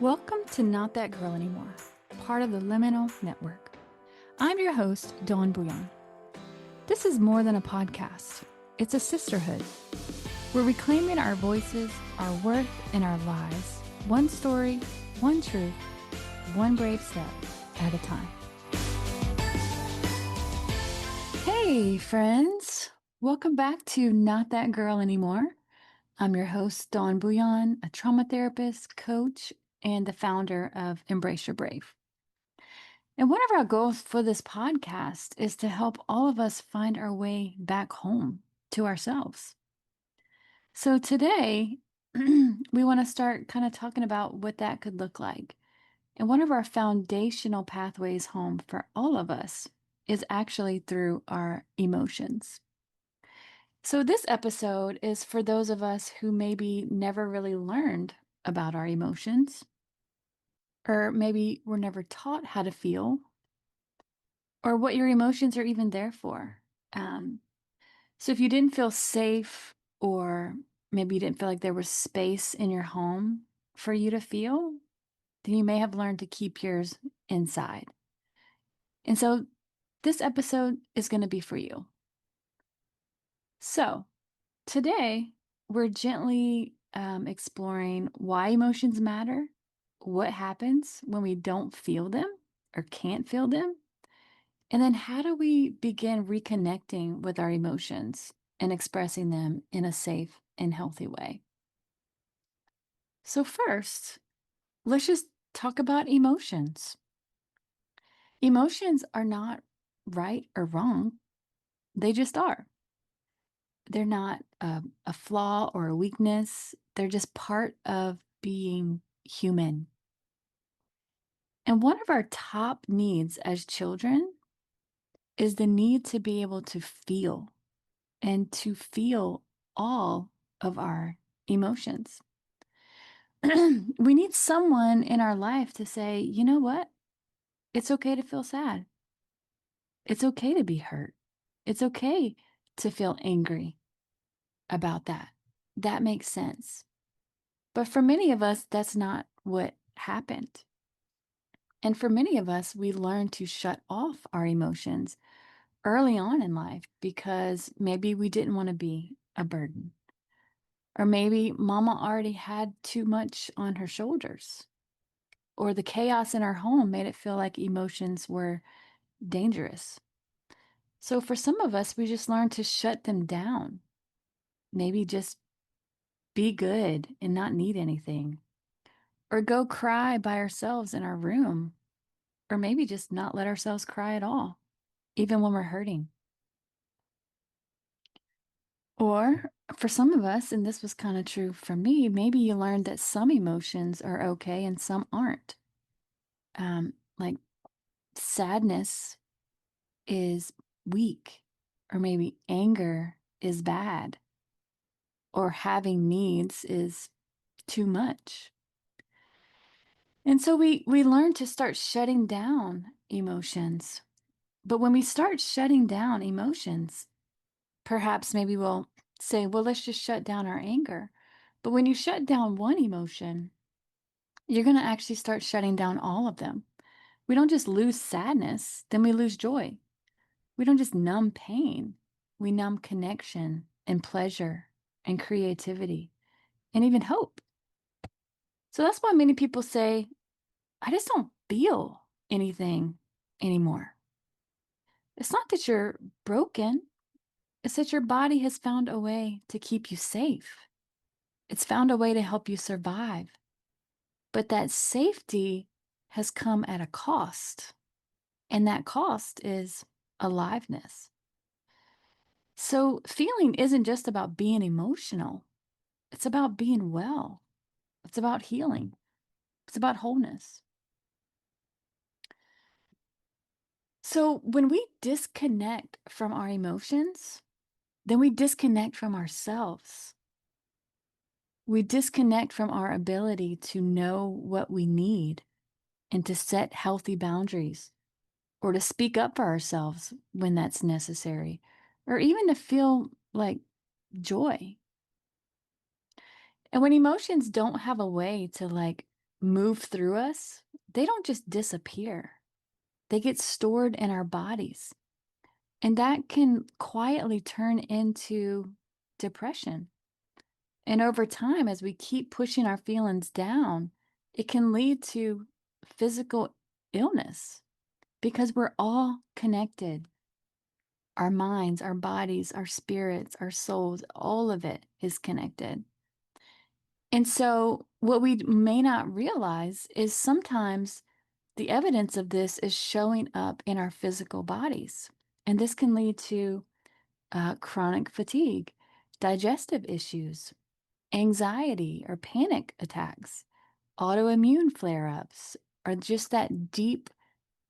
Welcome to Not That Girl Anymore, part of the Liminal Network. I'm your host, Dawn Bouillion. This is more than a podcast. It's a sisterhood. We're reclaiming our voices, our worth, and our lives. One story, one truth, one brave step at a time. Hey, friends. Welcome back to Not That Girl Anymore. I'm your host, Dawn Bouillion, a trauma therapist, coach, and the founder of Embrace Your Brave. And one of our goals for this podcast is to help all of us find our way back home to ourselves. So today, we want to start kind of talking about what that could look like. And one of our foundational pathways home for all of us is actually through our emotions. So this episode is for those of us who maybe never really learned about our emotions, or maybe were never taught how to feel, or what your emotions are even there for. So if you didn't feel safe, or maybe you didn't feel like there was space in your home for you to feel, then you may have learned to keep yours inside. And so this episode is going to be for you. So today, we're gently exploring why emotions matter, what happens when we don't feel them or can't feel them, and then how do we begin reconnecting with our emotions and expressing them in a safe and healthy way. So first, let's just talk about emotions. Emotions are not right or wrong. They just are. They're not a flaw or a weakness. They're just part of being human. And one of our top needs as children is the need to be able to feel and to feel all of our emotions. We need someone in our life to say, you know what? It's okay to feel sad. It's okay to be hurt. It's okay to feel angry about that. That makes sense. But for many of us, that's not what happened. And for many of us, we learn to shut off our emotions early on in life because maybe we didn't want to be a burden. Or maybe mama already had too much on her shoulders. Or the chaos in our home made it feel like emotions were dangerous. So for some of us, we just learned to shut them down. Maybe just be good and not need anything. Or go cry by ourselves in our room. Or maybe just not let ourselves cry at all, even when we're hurting. Or for some of us, and this was kind of true for me, maybe you learned that some emotions are okay and some aren't. Like sadness is weak, or maybe anger is bad, or having needs is too much. And so we learn to start shutting down emotions. But when we start shutting down emotions, perhaps maybe we'll say, well, let's just shut down our anger. But when you shut down one emotion, you're going to actually start shutting down all of them. We don't just lose sadness, then we lose joy. We don't just numb pain, we numb connection and pleasure and creativity and even hope. So that's why many people say, I just don't feel anything anymore. It's not that you're broken, it's that your body has found a way to keep you safe. It's found a way to help you survive. But that safety has come at a cost. And that cost is aliveness. So feeling isn't just about being emotional. It's about being well. It's about healing. It's about wholeness. So when we disconnect from our emotions, then we disconnect from ourselves. We disconnect from our ability to know what we need and to set healthy boundaries, or to speak up for ourselves when that's necessary, or even to feel like joy. And when emotions don't have a way to move through us, they don't just disappear. They get stored in our bodies. And that can quietly turn into depression. And over time, as we keep pushing our feelings down, it can lead to physical illness because we're all connected. Our minds, our bodies, our spirits, our souls, all of it is connected. And so, what we may not realize is sometimes the evidence of this is showing up in our physical bodies. And this can lead to chronic fatigue, digestive issues, anxiety or panic attacks, autoimmune flare ups, or just that deep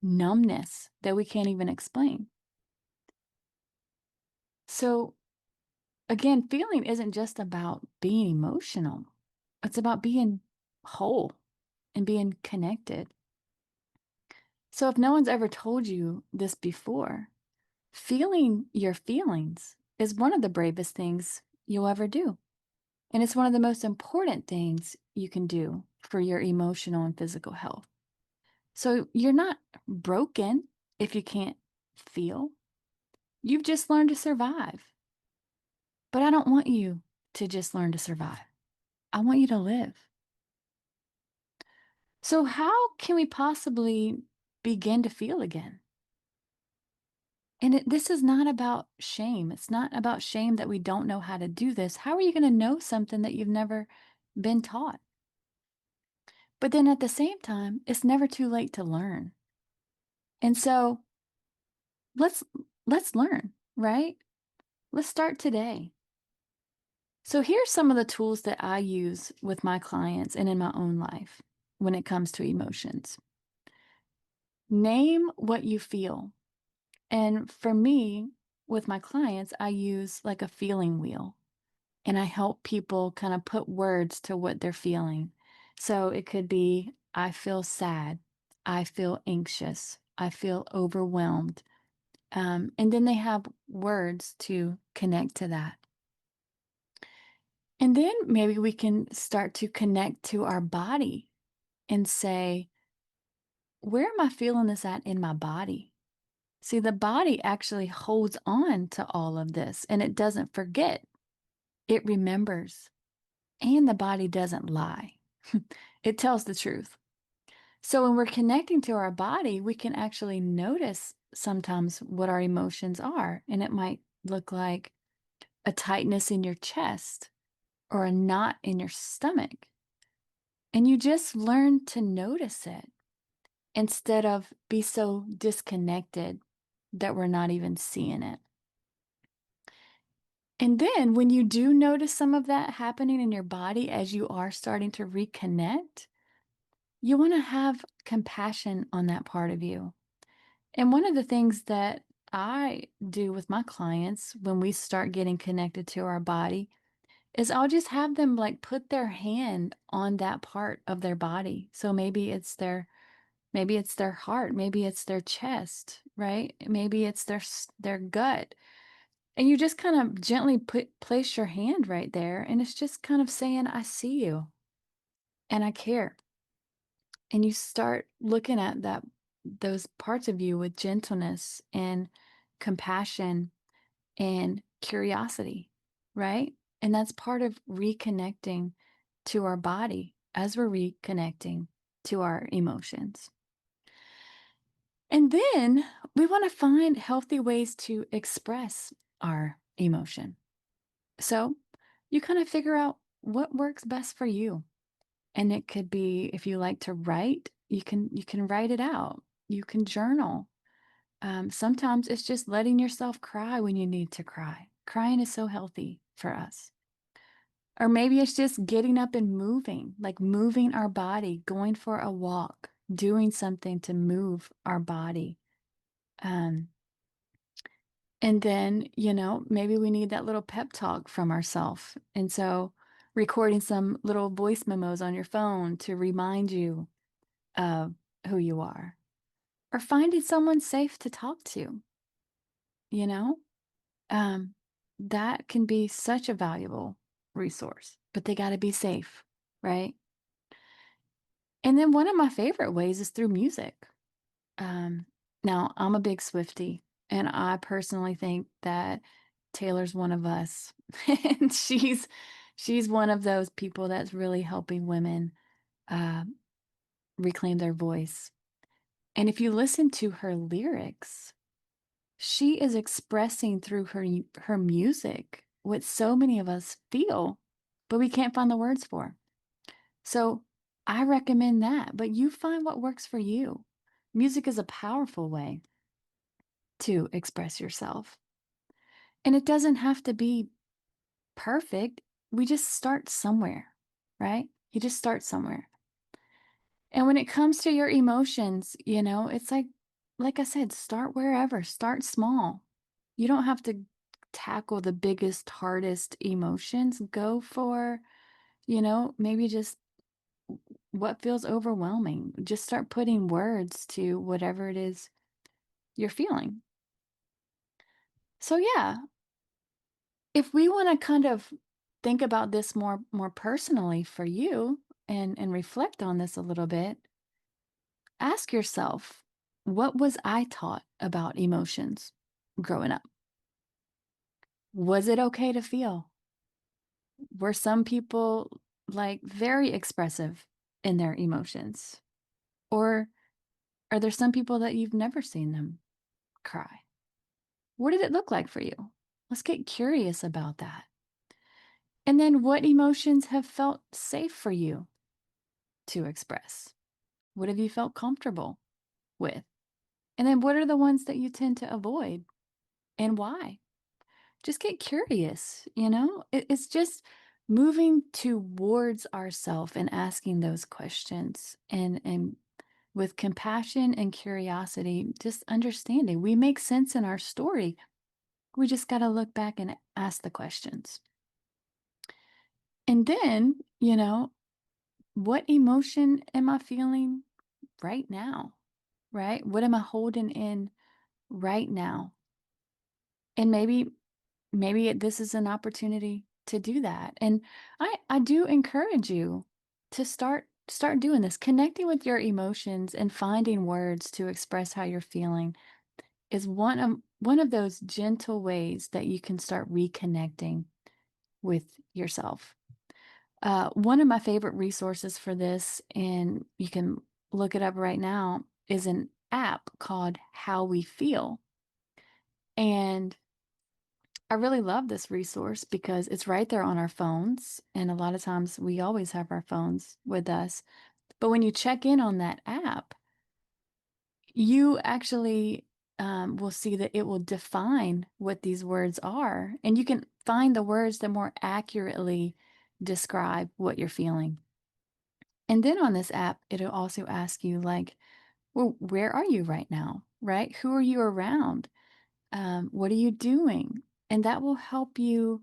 numbness that we can't even explain. So, again, feeling isn't just about being emotional, it's about being whole and being connected. So, if no one's ever told you this before, feeling your feelings is one of the bravest things you'll ever do. And it's one of the most important things you can do for your emotional and physical health. So you're not broken if you can't feel. You've just learned to survive. But I don't want you to just learn to survive. I want you to live. So, how can we possibly begin to feel again? And this is not about shame. It's not about shame that we don't know how to do this. How are you going to know something that you've never been taught? But then at the same time, it's never too late to learn. And so let's let's learn, right? Let's start today. So here's some of the tools that I use with my clients and in my own life when it comes to emotions. Name what you feel. And for me, with my clients, I use like a feeling wheel and I help people kind of put words to what they're feeling. So it could be, I feel sad. I feel anxious. I feel overwhelmed. And then they have words to connect to that. And then maybe we can start to connect to our body and say, where am I feeling this at in my body? See, the body actually holds on to all of this and it doesn't forget, it remembers, and the body doesn't lie. It tells the truth. So when we're connecting to our body, we can actually notice sometimes what our emotions are. And it might look like a tightness in your chest or a knot in your stomach. And you just learn to notice it instead of be so disconnected that we're not even seeing it. And then when you do notice some of that happening in your body as you are starting to reconnect, you want to have compassion on that part of you. And one of the things that I do with my clients when we start getting connected to our body is I'll just have them like put their hand on that part of their body. So maybe it's their heart, maybe it's their chest, right? Maybe it's their gut. And you just kind of gently place your hand right there and it's just kind of saying I see you and I care. And you start looking at those parts of you with gentleness and compassion and curiosity, right? And that's part of reconnecting to our body as we're reconnecting to our emotions. And then we want to find healthy ways to express our emotion. So you kind of figure out what works best for you. And it could be if you like to write, you can write it out. You can journal. Sometimes it's just letting yourself cry when you need to cry. Crying is so healthy for us. Or maybe it's just getting up and moving, like moving our body, going for a walk, doing something to move our body. Um, and then, maybe we need that little pep talk from ourselves. And so recording some little voice memos on your phone to remind you of who you are, or finding someone safe to talk to, you know? Um, that can be such a valuable resource, but they got to be safe, right? And then one of my favorite ways is through music. Um, Now, I'm a big Swiftie, and I personally think that Taylor's one of us. And she's one of those people that's really helping women uh, reclaim their voice. And if you listen to her lyrics, she is expressing through her music what so many of us feel, but we can't find the words for. So I recommend that, but you find what works for you. Music is a powerful way to express yourself. And it doesn't have to be perfect. We just start somewhere, right? You just start somewhere. And when it comes to your emotions, it's like I said, start wherever, start small. You don't have to tackle the biggest, hardest emotions. Go for, maybe just what feels overwhelming. Just start putting words to whatever it is you're feeling. So yeah, if we want to kind of think about this more personally for you and reflect on this a little bit, ask yourself, what was I taught about emotions growing up? Was it okay to feel? Were some people like very expressive in their emotions? Or are there some people that you've never seen them cry? What did it look like for you? Let's get curious about that. And then what emotions have felt safe for you to express? What have you felt comfortable with? And then what are the ones that you tend to avoid and why? Just get curious, It's just moving towards ourself and asking those questions and with compassion and curiosity, just understanding. We make sense in our story. We just got to look back and ask the questions. And then, what emotion am I feeling right now? Right? What am I holding in right now? And maybe this is an opportunity to do that. And I do encourage you to start doing this. Connecting with your emotions and finding words to express how you're feeling is one of those gentle ways that you can start reconnecting with yourself. One of my favorite resources for this, and you can look it up right now, is an app called How We Feel. And I really love this resource because it's right there on our phones. And a lot of times we always have our phones with us. But when you check in on that app, you actually will see that it will define what these words are. And you can find the words that more accurately describe what you're feeling. And then on this app, it'll also ask you, like, well, where are you right now? Right? Who are you around? What are you doing? And that will help you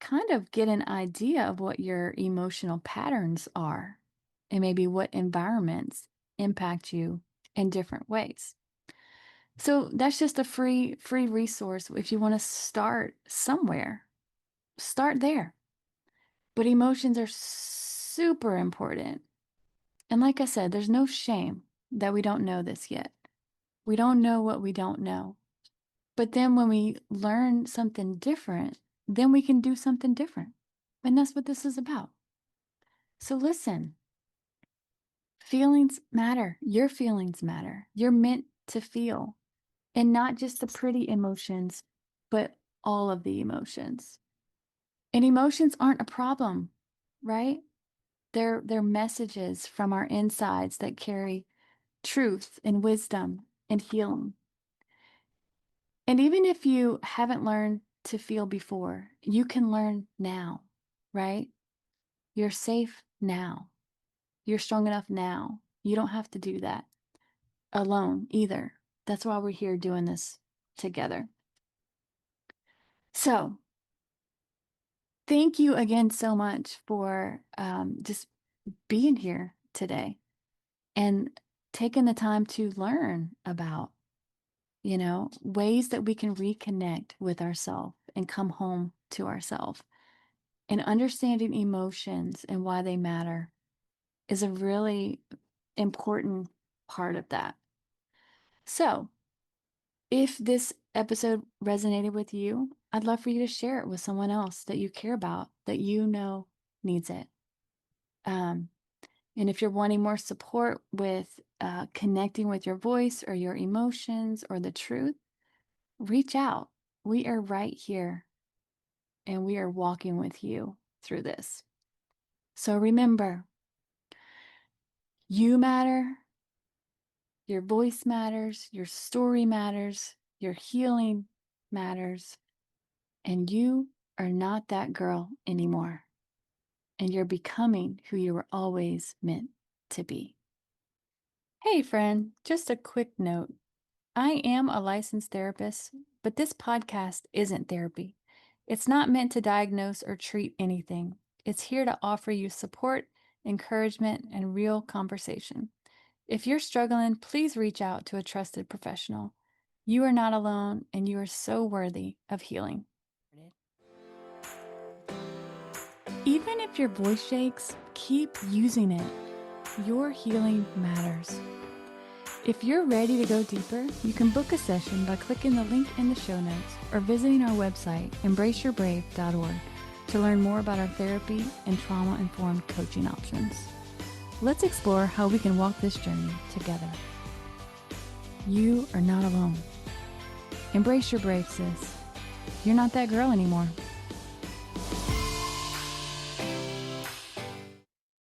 kind of get an idea of what your emotional patterns are and maybe what environments impact you in different ways. So that's just a free resource if you want to start somewhere. Start there. But emotions are super important. And like I said, there's no shame that we don't know this yet. We don't know what we don't know. But then when we learn something different, then we can do something different. And that's what this is about. So listen, feelings matter. Your feelings matter. You're meant to feel, and not just the pretty emotions, but all of the emotions. And emotions aren't a problem, right? They're messages from our insides that carry truth and wisdom and healing. And even if you haven't learned to feel before, you can learn now, right? You're safe now. You're strong enough now. You don't have to do that alone either. That's why we're here doing this together. So, thank you again so much for just being here today and taking the time to learn about, ways that we can reconnect with ourselves and come home to ourselves and understanding emotions and why they matter is a really important part of that. So, if this episode resonated with you, I'd love for you to share it with someone else that you care about, that you know needs it. And if you're wanting more support with connecting with your voice or your emotions or the truth, reach out. We are right here and we are walking with you through this. So remember, you matter, your voice matters, your story matters, your healing matters, and you are not that girl anymore. And you're becoming who you were always meant to be. Hey, friend, just a quick note. I am a licensed therapist, but this podcast isn't therapy. It's not meant to diagnose or treat anything. It's here to offer you support, encouragement, and real conversation. If you're struggling, please reach out to a trusted professional. You are not alone, and you are so worthy of healing. Even if your voice shakes, keep using it. Your healing matters. If you're ready to go deeper, you can book a session by clicking the link in the show notes or visiting our website, embraceyourbrave.org, to learn more about our therapy and trauma-informed coaching options. Let's explore how we can walk this journey together. You are not alone. Embrace your brave, sis. You're not that girl anymore.